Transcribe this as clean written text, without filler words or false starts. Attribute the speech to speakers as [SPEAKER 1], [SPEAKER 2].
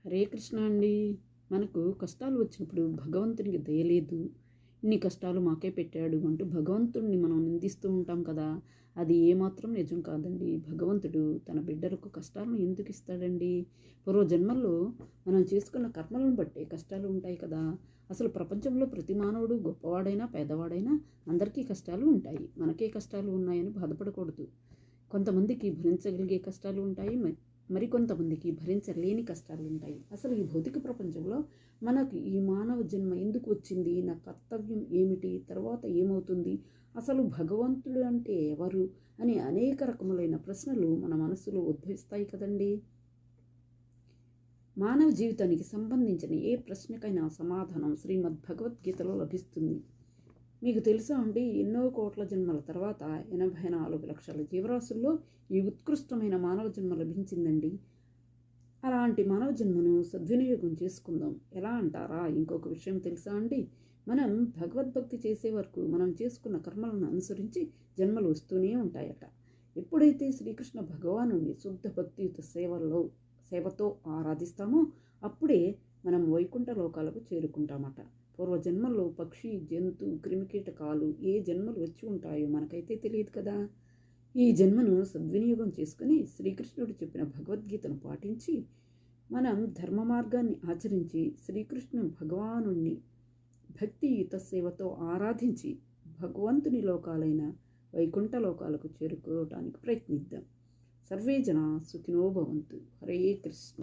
[SPEAKER 1] హరే కృష్ణ అండి. మనకు కష్టాలు వచ్చినప్పుడు భగవంతునికి దయలేదు, ఇన్ని కష్టాలు మాకే పెట్టాడు అంటూ భగవంతుడిని మనం నిందిస్తూ ఉంటాం కదా. అది ఏమాత్రం నిజం కాదండి. భగవంతుడు తన బిడ్డలకు కష్టాలను ఎందుకు ఇస్తాడండి? పూర్వజన్మల్లో మనం చేసుకున్న కర్మలను బట్టే కష్టాలు ఉంటాయి కదా. అసలు ప్రపంచంలో ప్రతి మానవుడు గొప్పవాడైనా పేదవాడైనా అందరికీ కష్టాలు ఉంటాయి. మనకే కష్టాలు ఉన్నాయని బాధపడకూడదు. కొంతమందికి భరించగలిగే కష్టాలు ఉంటాయి, మరికొంతమందికి భరించలేని కష్టాలు ఉంటాయి. అసలు ఈ భౌతిక ప్రపంచంలో మనకు ఈ మానవ జన్మ ఎందుకు వచ్చింది, నా కర్తవ్యం ఏమిటి, తర్వాత ఏమవుతుంది, అసలు భగవంతుడు అంటే ఎవరు అని అనేక రకములైన ప్రశ్నలు మన మనసులో ఉద్భవిస్తాయి కదండి. మానవ జీవితానికి సంబంధించిన ఏ ప్రశ్నకైనా సమాధానం శ్రీమద్ భగవద్గీతలో లభిస్తుంది. మీకు తెలుసా అండి, ఎన్నో కోట్ల జన్మల తర్వాత 84 లక్షల జీవరాశుల్లో ఈ ఉత్కృష్టమైన మానవ జన్మ లభించిందండి. అలాంటి మానవ జన్మను సద్వినియోగం చేసుకుందాం. ఎలా అంటారా? ఇంకొక విషయం తెలుసా అండి, మనం భగవద్భక్తి చేసే వరకు మనం చేసుకున్న కర్మలను అనుసరించి జన్మలు వస్తూనే ఉంటాయట. ఎప్పుడైతే శ్రీకృష్ణ భగవాను శుద్ధ భక్తియుత సేవతో ఆరాధిస్తామో అప్పుడే మనం వైకుంఠ లోకాలకు చేరుకుంటామట. పూర్వజన్మల్లో పక్షి, జంతు, క్రిమికీటకాలు ఏ జన్మలు వచ్చి ఉంటాయో మనకైతే తెలియదు కదా. ఈ జన్మను సద్వినియోగం చేసుకుని శ్రీకృష్ణుడు చెప్పిన భగవద్గీతను పాటించి మనం ధర్మ మార్గాన్ని ఆచరించి శ్రీకృష్ణ భగవానుణ్ణి భక్తియుత సేవతో ఆరాధించి భగవంతుని లోకాలైన వైకుంఠ లోకాలకు చేరుకోవడానికి ప్రయత్నిద్దాం. సర్వే జనా సుఖినో భవంతు. హరే కృష్ణ.